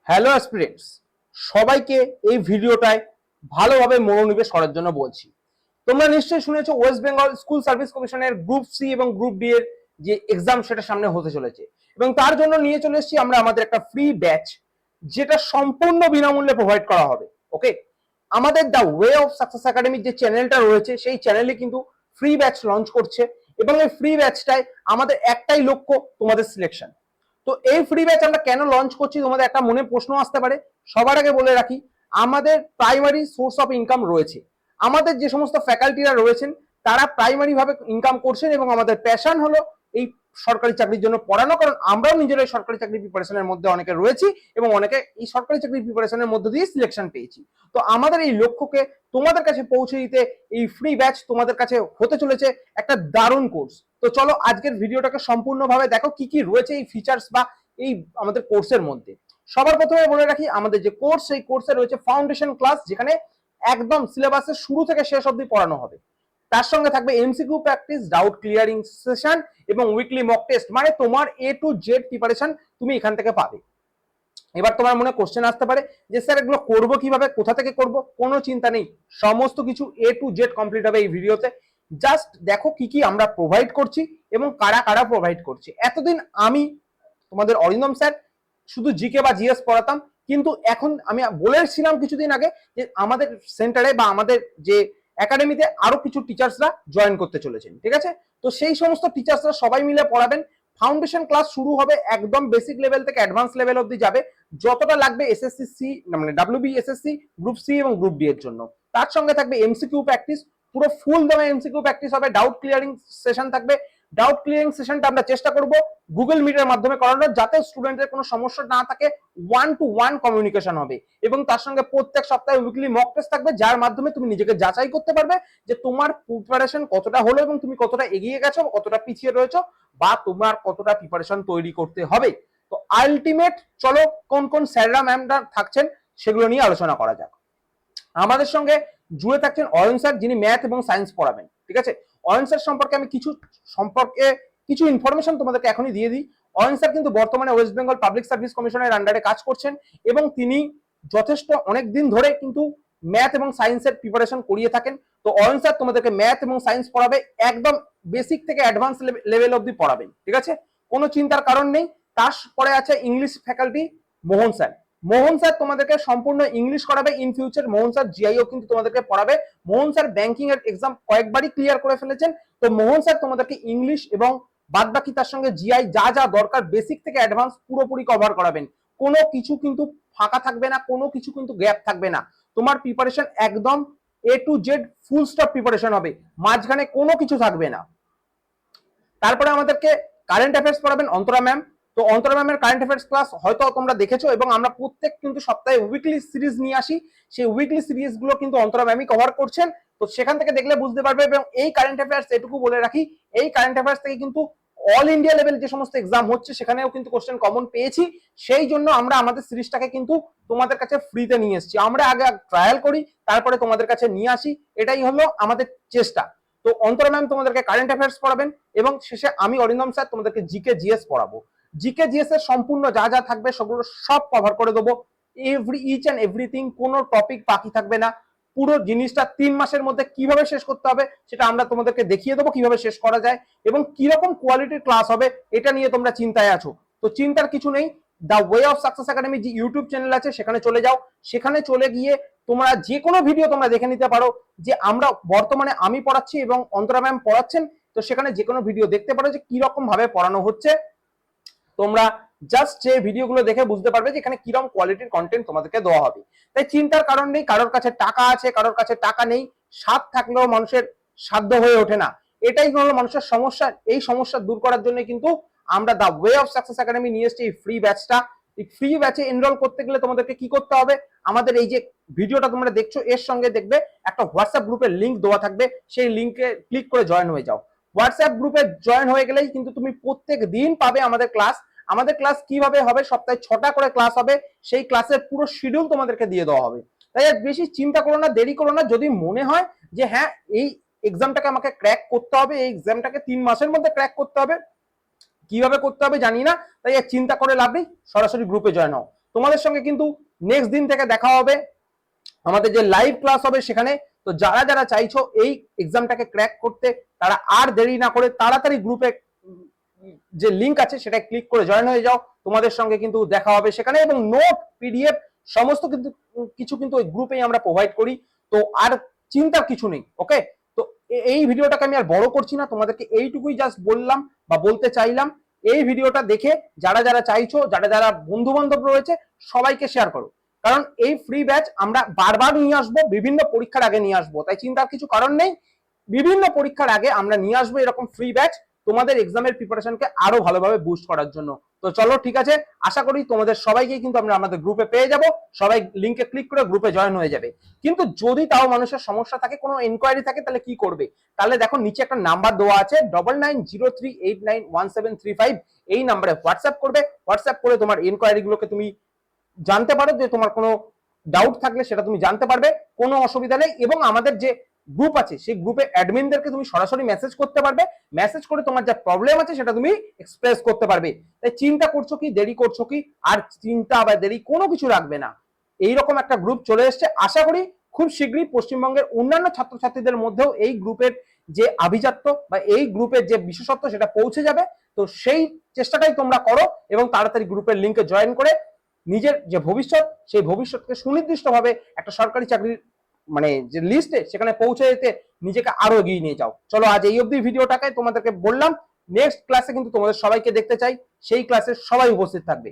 Hello aspirants, সবাইকে এই ভিডিওটায় ভালোভাবে মনোনিবেশ করার জন্য বলছি। তোমরা নিশ্চয়ই শুনেছো ওয়েস্ট বেঙ্গল স্কুল সার্ভিস কমিশনের গ্রুপ সি এবং গ্রুপ ডি এর যে এক্সাম সেটা সামনে হতে চলেছে, এবং তার জন্য নিয়ে চলে এসেছি আমরা আমাদের একটা ফ্রি ব্যাচ, যেটা সম্পূর্ণ বিনামূল্যে প্রোভাইড করা হবে। ওকে, আমাদের দ্য ওয়ে অফ সাকসেস একাডেমির যে চ্যানেলটা রয়েছে সেই চ্যানেলে কিন্তু ফ্রি ব্যাচ লঞ্চ করছে, এবং এই ফ্রি ব্যাচটায় আমাদের একটাই লক্ষ্য, তোমাদের সিলেকশন। তো এই ফ্রি ব্যাচ আমরা কেন লঞ্চ করছি, তোমাদের একটা মনে প্রশ্ন আসতে পারে। সবার আগে বলে রাখি, আমাদের প্রাইমারি সোর্স অফ ইনকাম রয়েছে। আমাদের যে সমস্ত ফ্যাকাল্টিরা রয়েছেন তারা প্রাইমারি ভাবে ইনকাম করছেন, এবং আমাদের প্যাশন হলো এই সরকারি চাকরির জন্য পড়ানো, কারণ আমরাও নিজেরাই সরকারি চাকরি প্রিপারেশনের মধ্যে অনেকে রয়েছি, এবং অনেকে এই সরকারি চাকরি প্রিপারেশনের মধ্যে দিয়ে সিলেকশন পেয়েছি। তো আমাদের এই লক্ষ্যকে তোমাদের কাছে পৌঁছে দিতে এই ফ্রি ব্যাচ তোমাদের কাছে হতে চলেছে একটা দারুণ কোর্স। তো চলো আজকের ভিডিওটাকে সম্পূর্ণভাবে দেখো কি কি রয়েছে এই ফিচার্স বা এই আমাদের কোর্সের মধ্যে। সবার প্রথমে বলে রাখি, আমাদের যে কোর্স সেই কোর্সে রয়েছে ফাউন্ডেশন ক্লাস, যেখানে একদম সিলেবাসের শুরু থেকে শেষ অবধি পড়ানো হবে। তার সঙ্গে থাকবে MCQ practice, doubt clearing session এবং উইকলি মক টেস্ট, মানে তোমার এ টু জেড প্রিপারেশন তুমি এখান থেকে পাবে। এবার তোমার মনে কোশ্চেন আসতে পারে যে স্যার এগুলো করবো কিভাবে, কোথা থেকে করব? কোনো চিন্তা নেই, সমস্ত কিছু এ টু জেড কমপ্লিট হবে এই ভিডিওতে। জাস্ট দেখো কি কি আমরা প্রোভাইড করছি এবং কারা কারা প্রোভাইড করছি। এতদিন আমি তোমাদের অরিন্দম স্যার শুধু জিকে বা জিএস পড়াতাম, কিন্তু এখন আমি বলেছিলাম কিছুদিন আগে যে আমাদের সেন্টারে বা আমাদের যে একাডেমিতে আরো কিছু টিচার্সরা জয়েন করতে চলেছেন। ঠিক আছে, তো সেই সমস্ত টিচার্সরা সবাই মিলে পড়াবেন। ফাউন্ডেশন ক্লাস শুরু হবে একদম বেসিক লেভেল থেকে অ্যাডভান্স লেভেল অবধি যাবে, যতটা লাগবে এসএসসি সি মানে ডাব্লিউবি এসএসসি গ্রুপ সি এবং গ্রুপ ডি এর জন্য। তার সঙ্গে থাকবে এমসিকিউ প্র্যাকটিস, পুরো ফুল দামে এমসিকিউ প্র্যাকটিস হবে। ডাউট ক্লিয়ারিং সেশন থাকবে। ডাউট ক্লিয়ারিং সেশনটা আমরা চেষ্টা করব গুগল মিটের মাধ্যমে করানোর, যাতে স্টুডেন্টের কোনো সমস্যা না থাকে। 1-to-1 কমিউনিকেশন হবে, এবং তার সঙ্গে প্রত্যেক সপ্তাহে উইকলি মক টেস্ট থাকবে, যার মাধ্যমে তুমি নিজেকে যাচাই করতে পারবে যে তোমার প্রিপারেশন কতটা হলো এবং তুমি কতটা এগিয়ে গেছো, কতটা পিছিয়ে রয়েছো, বা তোমার কতটা প্রিপারেশন তৈরি করতে হবে। তো আলটিমেট চলো কোন কোন স্যাররা ম্যামরা থাকছেন সেগুলো নিয়ে আলোচনা করা যাক। আমাদের সঙ্গে জুড়ে থাকছেন অয়ন স্যার, যিনি ম্যাথ এবং সায়েন্স পড়াবেন। ঠিক আছে, অয়ন স্যার সম্পর্কে আমি কিছু ইনফরমেশন তোমাদেরকে এখনই দিয়ে দিই। অয়ন স্যার কিন্তু বর্তমানে ওয়েস্ট বেঙ্গল পাবলিক সার্ভিস কমিশনের আন্ডারে কাজ করছেন, এবং তিনি যথেষ্ট অনেক দিন ধরে কিন্তু ম্যাথ এবং সায়েন্সের প্রিপারেশন করিয়ে থাকেন। তো অয়ন স্যার তোমাদেরকে ম্যাথ এবং সায়েন্স পড়াবে, একদম বেসিক থেকে অ্যাডভান্স লেভেল অবধি পড়াবেন। ঠিক আছে, কোনো চিন্তার কারণ নেই। তারপরে আছে ইংলিশ ফ্যাকাল্টি মোহন স্যার। মোহন স্যার তোমাদেরকে সম্পূর্ণ ইংলিশ করাবে ইন ফিউচার। মোহন স্যার জিআইও কিন্তু তোমাদেরকে পড়াবে। মোহন স্যার ব্যাংকিং এর এক্সাম কয়েকবারই ক্লিয়ার করে ফেলেছেন। তো মোহন স্যার তোমাদেরকে ইংলিশ এবং বাদ বাকি তার সঙ্গে জিআই যা যা দরকার বেসিক থেকে অ্যাডভান্স পুরোপুরি কভার করাবেন। কোনো কিছু কিন্তু ফাঁকা থাকবে না, কোনো কিছু কিন্তু গ্যাপ থাকবে না। তোমার প্রিপারেশন একদম A to Z full stop preparation হবে, মাঝখানে কোনো কিছু থাকবে না। তারপরে আমাদেরকে কারেন্ট অ্যাফেয়ার্স পড়াবেন অন্তরা ম্যাম। তো অন্তরা ম্যামের কারেন্ট অ্যাফেয়ার্স ক্লাস হয়তো তোমরা দেখেছো, এবং আমরা প্রত্যেক কিন্তু সপ্তাহে উইকলি সিরিজ নিয়ে আসি। সেই উইকলি সিরিজ গুলো কিন্তু অন্তরা ম্যামই কভার করছেন। তো সেখান থেকে দেখলে বুঝতে পারবে। এবং এই কারেন্ট অ্যাফেয়ার্স এটুকু বলে রাখি, এই কারেন্ট অ্যাফেয়ার্স থেকে কিন্তু অল ইন্ডিয়া লেভেল যে সমস্ত এক্সাম হচ্ছে সেখানেও কিন্তু কোশ্চেন কমন পেয়েছি। সেই জন্য আমরা আমাদের সিরিজটাকে কিন্তু তোমাদের কাছে ফ্রিতে নিয়ে এসেছি। আমরা আগে ট্রায়াল করি, তারপরে তোমাদের কাছে নিয়ে আসি, এটাই হলো আমাদের চেষ্টা। তো অন্তরা ম্যাম তোমাদেরকে কারেন্ট অ্যাফেয়ার্স পড়াবেন, এবং শেষে আমি অরিন্দম স্যার তোমাদেরকে জিকে জিএস পড়াবো। জিকে জিএস এর সম্পূর্ণ যা যা থাকবে সেগুলো সব কভার করে দেবো। ইচ এন্ড এভরিথিং, কোনো টপিক বাকি থাকবে না। পুরো জিনিসটা 3 মাসের মধ্যে কিভাবে শেষ করতে হবে সেটা আমরা তোমাদেরকে দেখিয়ে দেবো, কিভাবে শেষ করা যায় এবং কিরকম কোয়ালিটির ক্লাস হবে এটা নিয়ে তোমরা চিন্তায় আছো। তো চিন্তার কিছু নেই, the way of success academy যে ইউটিউব চ্যানেল আছে সেখানে চলে যাও। সেখানে চলে গিয়ে তোমরা যে কোনো ভিডিও তোমরা দেখে নিতে পারো, যে আমরা বর্তমানে আমি পড়াচ্ছি এবং অন্তরা ম্যাম পড়াচ্ছেন। তো সেখানে যে কোনো ভিডিও দেখতে পারো যে কিরকম ভাবে পড়ানো হচ্ছে। তোমরা জাস্ট যে ভিডিওগুলো দেখে বুঝতে পারবে যে এখানে কিরকম কোয়ালিটির কন্টেন্ট তোমাদেরকে দেওয়া হবে। তাই চিন্তার কারণ নেই। কারোর কাছে টাকা আছে, কারোর কাছে টাকা নেই, স্বাদ থাকলেও মানুষের সাধ্য হয়ে ওঠে না, এটাই হলো মানুষের সমস্যা। এই সমস্যা দূর করার জন্য কিন্তু আমরা the way of success academy নিয়ে এসেছি এই ফ্রি ব্যাচটা। এই ফ্রি ব্যাচে এনরোল করতে গেলে তোমাদেরকে কি করতে হবে, আমাদের এই যে ভিডিওটা তোমরা দেখছো এর সঙ্গে দেখবে একটা হোয়াটসঅ্যাপ গ্রুপের লিঙ্ক দেওয়া থাকবে, সেই লিঙ্কে ক্লিক করে জয়েন হয়ে যাও। হোয়াটসঅ্যাপ গ্রুপে জয়েন হয়ে গেলেই কিন্তু তুমি প্রত্যেক দিন পাবে আমাদের ক্লাস। আমাদের ক্লাস কিভাবে হবে, সপ্তাহে 6টা করে ক্লাস হবে, সেই ক্লাসের পুরো শিডিউল তোমাদেরকে দিয়ে দেওয়া হবে। তাই আর বেশি চিন্তা করো না, দেরি করো না। যদি মনে হয় যে হ্যাঁ এই এক্সামটাকে আমাকে ক্র্যাক করতে হবে, এই এক্সামটাকে 3 মাসের মধ্যে ক্র্যাক করতে হবে, কিভাবে করতে হবে জানি না, তাই আর চিন্তা করে লাভ নেই, সরাসরি গ্রুপে জয়েন হও। তোমাদের সঙ্গে কিন্তু নেক্সট দিন থেকে দেখা হবে, আমাদের যে লাইভ ক্লাস হবে সেখানে। তো যারা যারা চাইছো এই এক্সামটাকে ক্র্যাক করতে, তারা আর দেরি না করে তাড়াতাড়ি গ্রুপে যে লিংক আছে সেটা ক্লিক করে জয়েন হয়ে যাও। তোমাদের সঙ্গে কিন্তু দেখা হবে সেখানে, এবং নোট, পিডিএফ সমস্ত কিন্তু কিছু কিন্তু ওই গ্রুপেই আমরা প্রোভাইড করি। তো আর চিন্তার কিছু নেই। ওকে, তো এই ভিডিওটাকে আমি আর বড় করছি না, তোমাদেরকে এইটুকুই জাস্ট বললাম বা বলতে চাইলাম। এই ভিডিওটা দেখে যারা যারা চাইছো, যারা যারা বন্ধু বান্ধব রয়েছে, সবাইকে শেয়ার করো। কারণ এই ফ্রি ব্যাচ আমরা বারবার নিয়ে আসবো, বিভিন্ন পরীক্ষার আগে নিয়ে আসবো, তাই চিন্তার কিছু কারণ নেই। বিভিন্ন পরীক্ষার আগে আমরা নিয়ে আসবো এরকম ফ্রি ব্যাচ, তোমাদের এক্সামের প্রিপারেশনকে আরো ভালোভাবে বুস্ট করার জন্য। তো চলো ঠিক আছে, আশা করি তোমাদের সবাইকে কিন্তু আমরা আমাদের গ্রুপে পেয়ে যাব, সবাই লিংকে ক্লিক করে গ্রুপে জয়েন হয়ে যাবে। কিন্তু যদি তাও মানুষের সমস্যা থাকে, কোনো এনকোয়ারি থাকে, তাহলে কি করবে? তাহলে দেখো নিচে একটা নাম্বার দেওয়া আছে 9903891735, এই নাম্বারে হোয়াটসঅ্যাপ করবে। হোয়াটসঅ্যাপ করে তোমার এনকোয়ারি গুলোকে তুমি জানতে পারো, যে তোমার কোনো ডাউট থাকলে সেটা তুমি জানতে পারবে, কোনো অসুবিধা নেই। এবং আমাদের যে গ্রুপ আছে সেই গ্রুপে অ্যাডমিনদেরকে তুমি সরাসরি মেসেজ করতে পারবে, মেসেজ করে তোমার যা প্রবলেম আছে সেটা তুমি এক্সপ্রেস করতে পারবে। তাই চিন্তা করছো কি, দেরি করছো কি? আর চিন্তা বা দেরি কোনো কিছু রাখবে না, এইরকম একটা গ্রুপ চলে এসছে। আশা করি খুব শীঘ্রই পশ্চিমবঙ্গের অন্যান্য ছাত্রছাত্রীদের মধ্যেও এই গ্রুপের যে আভিজাত্য বা এই গ্রুপের যে বিশেষত্ব সেটা পৌঁছে যাবে। তো সেই চেষ্টাটাই তোমরা করো, এবং তাড়াতাড়ি গ্রুপের লিংকে জয়েন করে নিজের যে ভবিষ্যৎ, সেই ভবিষ্যৎকে সুনির্দিষ্টভাবে একটা সরকারি চাকরির মানে যে লিস্টে সেখানে পৌঁছে যেতে নিজেকে আরো এগিয়ে নিয়ে যাও। চলো আজ এই অবধি ভিডিওটাকে তোমাদেরকে বললাম, নেক্সট ক্লাসে কিন্তু তোমাদের সবাইকে দেখতে চাই, সেই ক্লাসে সবাই উপস্থিত থাকবে।